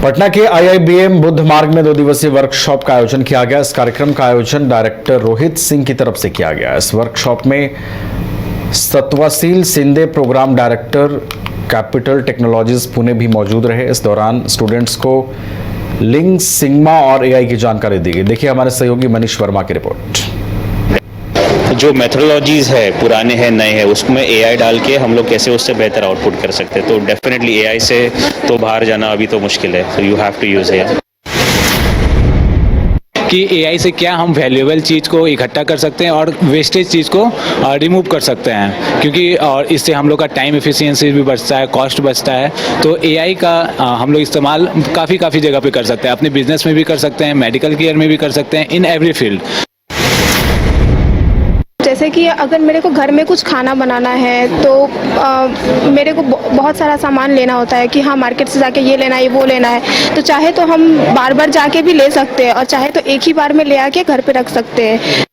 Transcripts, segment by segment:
पटना के आईआईबीएम बुद्ध मार्ग में 2 दिवसीय वर्कशॉप का आयोजन किया गया। इस कार्यक्रम का आयोजन डायरेक्टर रोहित सिंह की तरफ से किया गया। इस वर्कशॉप में Satvasheel Shinde, programme director Capital Technologies Pune भी मौजूद रहे। इस दौरान स्टूडेंट्स को लिंग सिग्मा और एआई की जानकारी दी गई। देखिए हमारे सहयोगी मनीष वर्मा की रिपोर्ट। जो मेथोडोलॉजीज है, पुराने हैं नए हैं, उसमें एआई डाल के हम लोग कैसे उससे बेहतर आउटपुट कर सकते हैं। तो डेफिनेटली एआई से तो बाहर जाना अभी तो मुश्किल है, so you have to use AI. कि एआई से क्या हम वैल्यूएबल चीज़ को इकट्ठा कर सकते हैं और वेस्टेज चीज़ को रिमूव कर सकते हैं, क्योंकि और इससे हम लोग का टाइम एफिशिएंसी भी बचता है, कॉस्ट बचता है। तो एआई का हम लोग इस्तेमाल काफ़ी जगह पे कर सकते हैं। अपने बिजनेस में भी कर सकते हैं, मेडिकल केयर में भी कर सकते हैं, इन एवरी फील्ड। जैसे कि अगर मेरे को घर में कुछ खाना बनाना है तो मेरे को बहुत सारा सामान लेना होता है कि हाँ मार्केट से जाके ये लेना है, वो लेना है। तो चाहे तो हम बार बार जाके भी ले सकते हैं और चाहे तो एक ही बार में ले आके घर पे रख सकते हैं।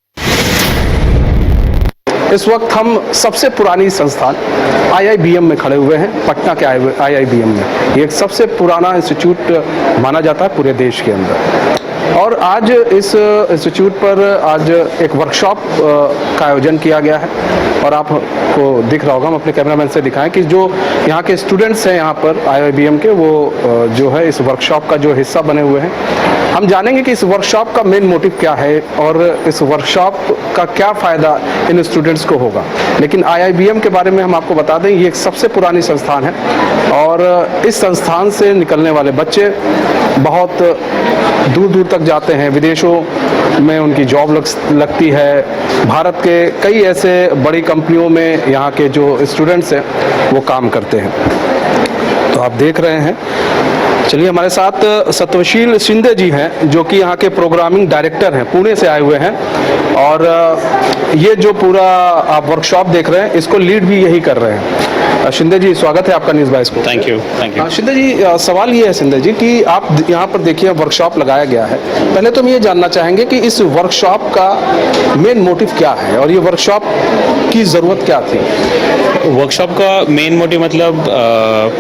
इस वक्त हम सबसे पुरानी संस्थान आईआईबीएम में खड़े हुए हैं। पटना के आईआईबीएम में ये एक सबसे पुराना इंस्टीट्यूट माना जाता है पूरे देश के अंदर। और आज इस इंस्टीट्यूट पर आज एक वर्कशॉप का आयोजन किया गया है और आपको दिख रहा होगा, हम अपने कैमरामैन से दिखाएं कि जो यहाँ के स्टूडेंट्स हैं यहाँ पर आईआईबीएम के, वो जो है इस वर्कशॉप का जो हिस्सा बने हुए हैं। हम जानेंगे कि इस वर्कशॉप का मेन मोटिव क्या है और इस वर्कशॉप का क्या फ़ायदा इन स्टूडेंट्स को होगा। लेकिन आईआईबीएम के बारे में हम आपको बता दें, ये एक सबसे पुरानी संस्थान है और इस संस्थान से निकलने वाले बच्चे बहुत दूर दूर तक जाते हैं। विदेशों में उनकी जॉब लगती है। भारत के कई ऐसे बड़ी कंपनियों में यहाँ के जो स्टूडेंट्स हैं वो काम करते हैं। तो आप देख रहे हैं, चलिए हमारे साथ सत्वशील शिंदे जी हैं जो कि यहाँ के प्रोग्रामिंग डायरेक्टर हैं, पुणे से आए हुए हैं। और ये जो पूरा आप वर्कशॉप देख रहे हैं इसको लीड भी यही कर रहे हैं। शिंदे जी, स्वागत है आपका न्यूज़ बाइस को। Thank you. शिंदे जी, सवाल ये है शिंदे जी कि आप यहाँ पर देखिए वर्कशॉप लगाया गया है। पहले तो हम ये जानना चाहेंगे कि इस वर्कशॉप का मेन मोटिव क्या है और ये वर्कशॉप की ज़रूरत क्या थी। वर्कशॉप का मेन मोटिव मतलब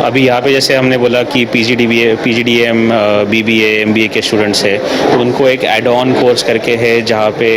अभी यहाँ पे जैसे हमने बोला कि पीजीडीएम, बीबीए, एमबीए के स्टूडेंट्स है, तो उनको एक एड ऑन कोर्स करके है जहाँ पे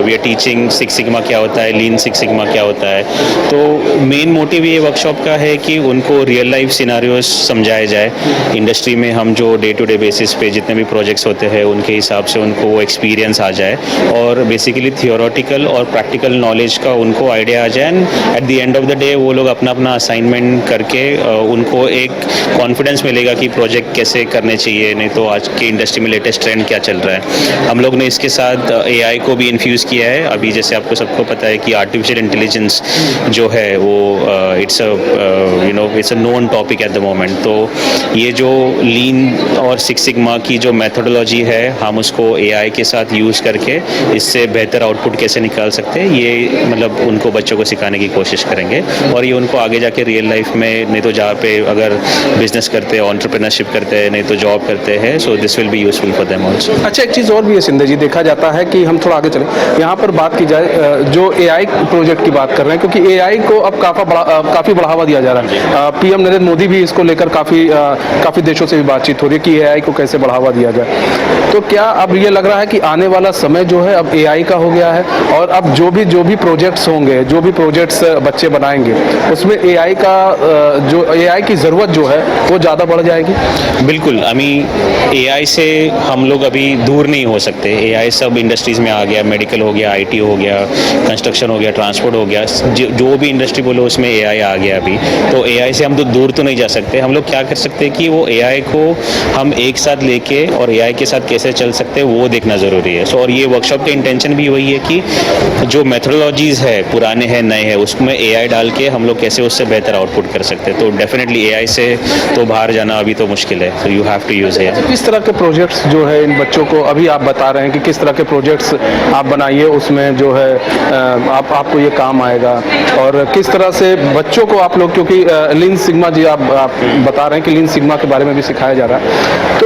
we are teaching Six Sigma क्या होता है, लीन सिक्स सिग्मा क्या होता है। तो मेन मोटिव ये वर्कशॉप का है कि उनको रियल लाइफ सिनारियोज समझाए जाए। इंडस्ट्री में हम जो डे टू डे बेसिस पे जितने भी प्रोजेक्ट्स होते हैं उनके हिसाब से उनको वो एक्सपीरियंस आ जाए और बेसिकली थियोरेटिकल और प्रैक्टिकल नॉलेज का उनको आइडिया आ जाए। And at the end of the day वो लोग अपना असाइनमेंट करके उनको एक कॉन्फिडेंस मिलेगा कि प्रोजेक्ट कैसे करने चाहिए, नहीं तो आज की इंडस्ट्री में लेटेस्ट ट्रेंड क्या चल रहा है। हम लोग ने इसके साथ एआई को भी इन्फ्यूज़ किया है। अभी जैसे आपको सबको पता है कि आर्टिफिशियल इंटेलिजेंस जो है वो it's a known topic eight the moment. तो ये जो लीन और सिक्स सिग्मा की जो मेथोडोलॉजी है, हम उसको एआई के साथ यूज़ करके इससे बेहतर आउटपुट कैसे निकाल सकते हैं, ये मतलब उनको बच्चों को सिखाने की कोशिश करेंगे। और ये उनको आगे जाके रियल लाइफ में, नहीं तो जहाँ पे अगर बिजनेस करते हैं, एंटरप्रेन्योरशिप करते हैं, नहीं तो जॉब करते हैं, so this will be useful for them also. अच्छा, एक चीज़ और भी है शिंदे जी, देखा जाता है कि हम थोड़ा आगे चलें, यहाँ पर बात की जाए जो एआई प्रोजेक्ट की बात कर रहे हैं, क्योंकि एआई को अब काफ़ी बढ़ावा दिया जा रहा है। पीएम नरेंद्र मोदी भी इसको लेकर काफ़ी देशों से भी बातचीत हो रही है कि एआई को कैसे बढ़ावा दिया जाए। तो क्या अब ये लग रहा है कि आने वाला समय जो है अब एआई का हो गया है और अब जो भी प्रोजेक्ट्स होंगे, जो भी प्रोजेक्ट्स बच्चे बनाएंगे, उसमें एआई की ज़रूरत जो है वो ज़्यादा बढ़ जाएगी। बिल्कुल, एआई से हम लोग अभी दूर नहीं हो सकते। एआई सब इंडस्ट्रीज़ में आ गया, मेडिकल हो गया, आईटी हो गया, कंस्ट्रक्शन हो गया, ट्रांसपोर्ट हो गया, जो भी इंडस्ट्री बोलो उसमें एआई आ गया अभी। तो एआई से हम तो दूर तो नहीं जा सकते। हम लोग क्या कर सकते हैं कि वो एआई को हम एक साथ लेके और एआई के साथ कैसे चल सकते हैं वो देखना ज़रूरी है। और ये वर्कशॉप का इंटेंशन भी वही है कि जो मेथोडोलॉजीज़ है, पुराने हैं नए हैं, उसमें एआई डाल के हम लोग कैसे उससे बेहतर आउटपुट कर सकते हैं। तो डेफिनेटली एआई से तो बाहर जाना अभी तो मुश्किल है, so you have to use AI. किस तरह के प्रोजेक्ट्स जो है इन बच्चों को, अभी आप बता रहे हैं कि किस तरह के प्रोजेक्ट्स आप बनाइए, उसमें जो है आपको ये काम आएगा, और किस तरह से बच्चों को आप लोग, क्योंकि लीन सिग्मा जी आप बता रहे हैं कि लीन सिग्मा के बारे में भी सिखाया जा रहा है, तो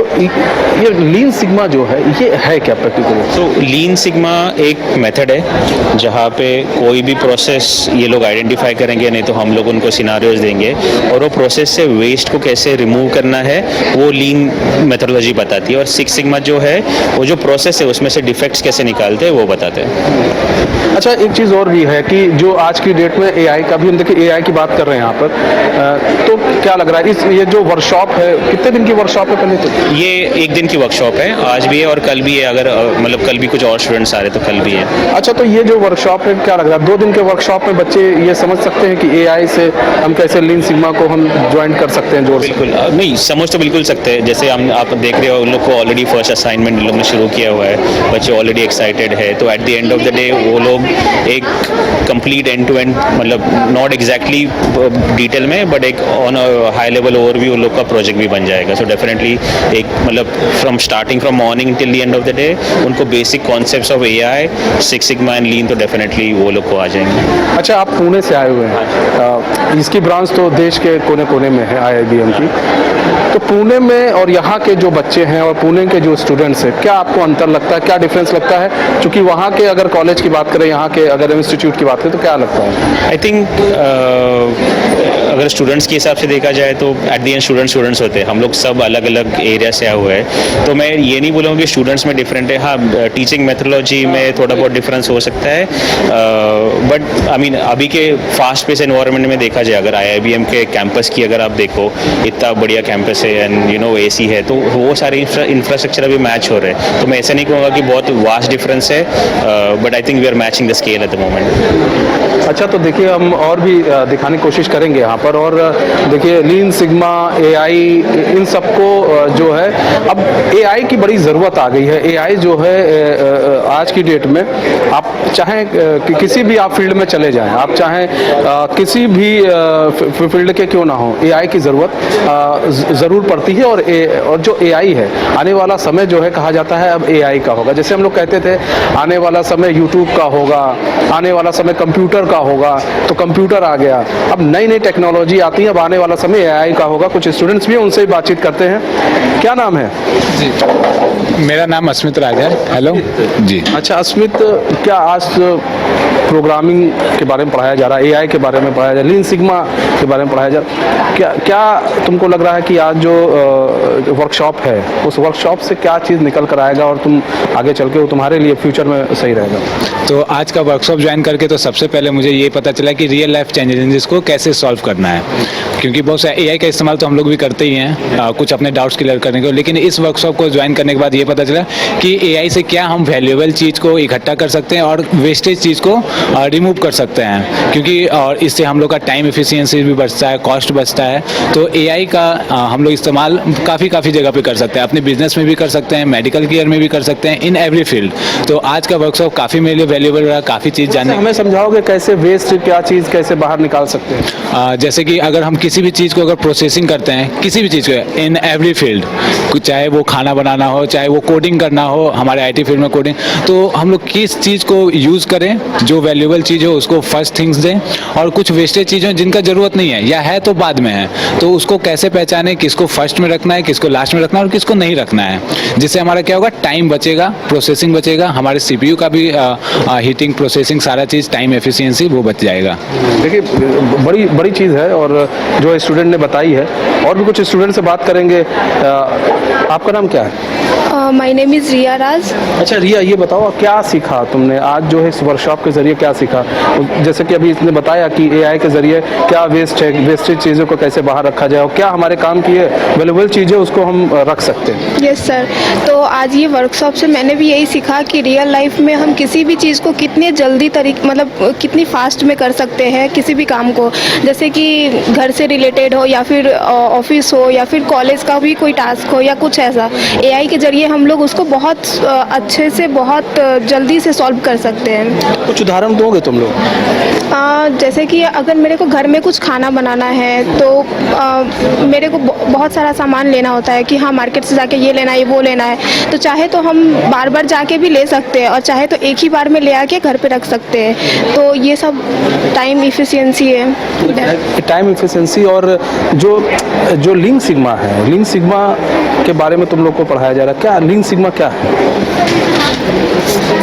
ये लीन सिग्मा जो है ये है क्या प्रैक्टिकली? तो लीन सिग्मा एक मेथड है जहाँ पे कोई भी प्रोसेस ये लोग आइडेंटिफाई करेंगे, नहीं तो हम लोग उनको सिनारियोज देंगे और वो प्रोसेस से वेस्ट को कैसे रिमूव करना है वो लीन मेथोडोलॉजी बताती है, और सिक्स सिग्मा जो है वो जो प्रोसेस है उसमें से डिफेक्ट्स कैसे निकालते हैं वो बताते हैं। अच्छा, एक चीज़ और भी है कि जो आज की डेट में एआई का भी, हम देखिए एआई की बात कर रहे हैं यहाँ पर, तो क्या लग रहा है इस ये जो वर्कशॉप है, कितने दिन की वर्कशॉप है पहले तो? ये एक दिन की वर्कशॉप है, आज भी है और कल भी है, अगर मतलब कल भी कुछ और स्टूडेंट्स आ रहे तो कल भी है। अच्छा, तो ये जो वर्कशॉप है, क्या लग रहा है 2 दिन के वर्कशॉप में बच्चे ये समझ सकते हैं कि एआई से हम कैसे लीन सिग्मा को हम ज्वाइन कर सकते हैं, जोड़ सकते हैं? बिल्कुल नहीं, समझ तो बिल्कुल सकते हैं। जैसे हम आप देख रहे हो उन लोग को ऑलरेडी फर्स्ट असाइनमेंट इन लोग ने शुरू किया हुआ है, बच्चे ऑलरेडी एक्साइटेड है, तो at the end of the day वो लोग एक कंप्लीट एंड टू एंड, मतलब नॉट एग्जैक्टली डिटेल में बट एक ऑन हाई लेवल ओवरव्यू उन लोग का प्रोजेक्ट भी बन जाएगा। सो डेफिनेटली एक मतलब from starting from morning till the end of the day उनको basic concepts of AI, six sigma and lean तो डेफिनेटली वो लोग को आ जाएंगे। अच्छा, आप पुणे से आए हुए हैं, इसकी ब्रांच तो देश के कोने कोने में है आईआईबीएम की, तो पुणे में और यहाँ के जो बच्चे हैं और पुणे के जो स्टूडेंट्स हैं, क्या आपको अंतर लगता है, क्या डिफरेंस लगता है? क्योंकि वहाँ के अगर कॉलेज की बात करें, यहाँ के अगर इंस्टीट्यूट की बात करें, तो क्या लगता है? आई थिंक अगर स्टूडेंट्स के हिसाब से देखा जाए तो एट द एंड स्टूडेंट्स होते हैं, हम लोग सब अलग अलग एरिया से आए हुए हैं, तो मैं ये नहीं बोलूँगा कि स्टूडेंट्स में डिफरेंट है। हाँ, टीचिंग मेथोडोलॉजी में थोड़ा बहुत डिफरेंस हो सकता है, बट आई मीन अभी के फास्ट पेस एनवायरनमेंट में देखा जाए, अगर आईआईबीएम के कैंपस की अगर आप देखो, इतना बढ़िया कैंपस है एंड यू नो एसी है, तो वो सारे इंफ्रास्ट्रक्चर अभी मैच हो रहे हैं। तो मैं ऐसा नहीं कहूँगा कि बहुत वास्ट डिफरेंस है, but I think we are matching the scale at the moment. अच्छा, तो देखिए हम और भी दिखाने की कोशिश करेंगे यहाँ पर, और देखिए लीन सिग्मा, एआई, इन सबको जो है अब एआई की बड़ी ज़रूरत आ गई है। एआई जो है आज की डेट में, आप चाहें कि किसी भी आप फील्ड में चले जाएं, आप चाहें किसी भी फील्ड के क्यों ना हो, एआई की ज़रूरत ज़रूर पड़ती है। और जो एआई है, आने वाला समय जो है कहा जाता है अब एआई का होगा। जैसे हम लोग कहते थे आने वाला समय यूट्यूब का होगा, आने वाला समय कंप्यूटर का होगा, तो कंप्यूटर आ गया। अब नई नई टेक्नोलॉजी आती है, अब आने वाला समय एआई का होगा। कुछ स्टूडेंट्स भी उनसे बातचीत करते हैं। क्या नाम है? जी, मेरा नाम अस्मित राज है। हेलो जी। अच्छा अस्मित, क्या आज प्रोग्रामिंग के बारे में पढ़ाया जा रहा है, एआई के बारे में पढ़ाया जा रहा है, लीन सिग्मा के बारे में पढ़ाया जा रहा है, क्या तुमको लग रहा है कि आज जो वर्कशॉप है, उस वर्कशॉप से क्या चीज़ निकल कर आएगा और तुम आगे चल के वो तुम्हारे लिए फ्यूचर में सही रहेगा? तो आज का वर्कशॉप ज्वाइन करके तो सबसे पहले मुझे ये पता चला कि रियल लाइफ चैलेंजेस को कैसे सॉल्व करना है, क्योंकि बहुत सारे एआई का इस्तेमाल तो हम लोग भी करते ही हैं कुछ अपने डाउट्स क्लियर करने को, लेकिन इस वर्कशॉप को ज्वाइन करने के बाद ये पता चला कि एआई से क्या हम वैल्यूएबल चीज़ को इकट्ठा कर सकते हैं और वेस्टेज चीज़ को रिमूव कर सकते हैं, क्योंकि और इससे हम लोग का टाइम एफिशिएंसी भी बचता है, कॉस्ट बचता है। तो एआई का हम लोग इस्तेमाल काफ़ी जगह पे कर सकते हैं, अपने बिजनेस में भी कर सकते हैं, मेडिकल केयर में भी कर सकते हैं, इन एवरी फील्ड। तो आज का वर्कशॉप काफ़ी मेरे लिए वैल्यूएबल रहा, काफ़ी चीज़ जानने। हमें समझाओगे कैसे वेस्ट, क्या चीज़ कैसे बाहर निकाल सकते हैं? जैसे कि अगर हम किसी भी चीज़ को अगर प्रोसेसिंग करते हैं, किसी भी चीज़ को इन एवरी फील्ड, चाहे वो खाना बनाना हो, चाहे वो कोडिंग करना हो, हमारे आईटी फील्ड में कोडिंग, तो हम लोग किस चीज़ को यूज़ करें, जो वैल्यूएबल चीज़ हो उसको फर्स्ट थिंग्स दें, और कुछ वेस्टेज चीज़ हो जिनका ज़रूरत नहीं है या है तो बाद में है, तो उसको कैसे पहचानें, किसको फर्स्ट में रखना है, किसको लास्ट में रखना है और किसको नहीं रखना है, जिससे हमारा क्या होगा, टाइम बचेगा, प्रोसेसिंग बचेगा, हमारे सीपीयू का भी हीटिंग, प्रोसेसिंग, सारा चीज़, टाइम एफिशिएंसी वो बच जाएगा। देखिए बड़ी बड़ी चीज़ है, और जो स्टूडेंट ने बताई है, और भी कुछ स्टूडेंट से बात करेंगे। आपका नाम क्या है? माय नेम इज़ रिया राज। अच्छा रिया, ये बताओ क्या सीखा तुमने आज जो है इस वर्कशॉप के जरिए, क्या सीखा? जैसे कि अभी इसने बताया कि एआई के जरिए क्या वेस्ट है, वेस्टेज चीज़ों को कैसे बाहर रखा जाए, और क्या हमारे काम की वैल्यूएबल चीज़ें उसको हम रख सकते हैं। यस सर, तो आज ये वर्कशॉप से मैंने भी यही सीखा कि रियल लाइफ में हम किसी भी चीज़ को कितने जल्दी मतलब कितनी फास्ट में कर सकते हैं, किसी भी काम को, जैसे कि घर से रिलेटेड हो या फिर ऑफिस हो या फिर कॉलेज का भी कोई टास्क हो या कुछ ऐसा, एआई के जरिए हम लोग उसको बहुत अच्छे से, बहुत जल्दी से सॉल्व कर सकते हैं। कुछ उदाहरण दोगे तुम लोग? जैसे कि अगर मेरे को घर में कुछ खाना बनाना है तो मेरे को बहुत सारा सामान लेना होता है कि हाँ मार्केट से जाके ये लेना है, वो लेना है, तो चाहे तो हम बार बार जाके भी ले सकते हैं और चाहे तो एक ही बार में ले आके घर पे रख सकते हैं। तो ये सब टाइम इफ़िशियंसी है। टाइम इफ़िशियंसी, और जो लीन सिग्मा है, लीन सिग्मा के बारे में तुम लोग को पढ़ाया जा रहा है, क्या लीन सिग्मा क्या है?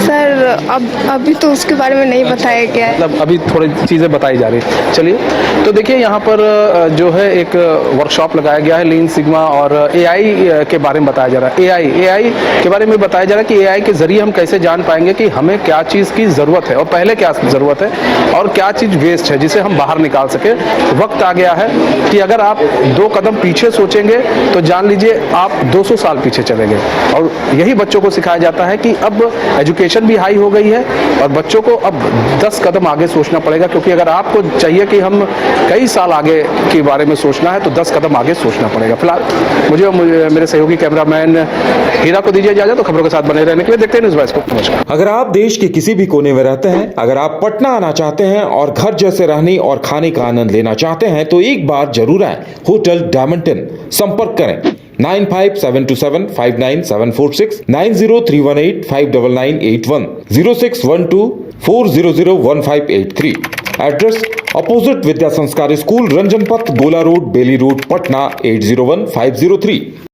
सर अब अभी तो उसके बारे में नहीं बताया गया है। मतलब अभी थोड़ी चीज़ें बताई जा रही हैं। चलिए, तो देखिए यहाँ पर जो है एक वर्कशॉप लगाया गया है लीन सिग्मा और एआई के बारे में बताया जा रहा है। एआई के बारे में बताया जा रहा है कि एआई के ज़रिए हम कैसे जान पाएंगे कि हमें क्या चीज़ की ज़रूरत है और पहले क्या ज़रूरत है और क्या चीज़ वेस्ट है जिसे हम बाहर निकाल सके। वक्त आ गया है कि अगर आप 2 कदम पीछे सोचेंगे तो जान लीजिए आप 200 साल पीछे चले गए। और यही बच्चों को सिखाया जाता है कि अब एजुकेशन भी हाई हो गई है और बच्चों को अब 10 कदम आगे सोचना पड़ेगा, क्योंकि अगर आपको चाहिए कि हम कई साल आगे के बारे में सोचना है तो 10 कदम आगे सोचना पड़ेगा। फिलहाल मुझे मेरे सहयोगी कैमरामैन हीरा को दीजिए इजाजत। तो खबरों के साथ बने रहने के लिए देखते हैं न्यूज़ वाइज को। नमस्कार। अगर आप देश के किसी भी कोने में रहते हैं, अगर आप पटना आना चाहते हैं और घर जैसे रहने और खाने का आनंद लेना चाहते हैं तो एक बार जरूर आए होटल डायमंटन। संपर्क करें 9572759746, 9031859981, 0612400153। एड्रेस अपोजिट विद्या संस्कार स्कूल, रंजन पथ, गोला रोड, बेली रोड, पटना 801503।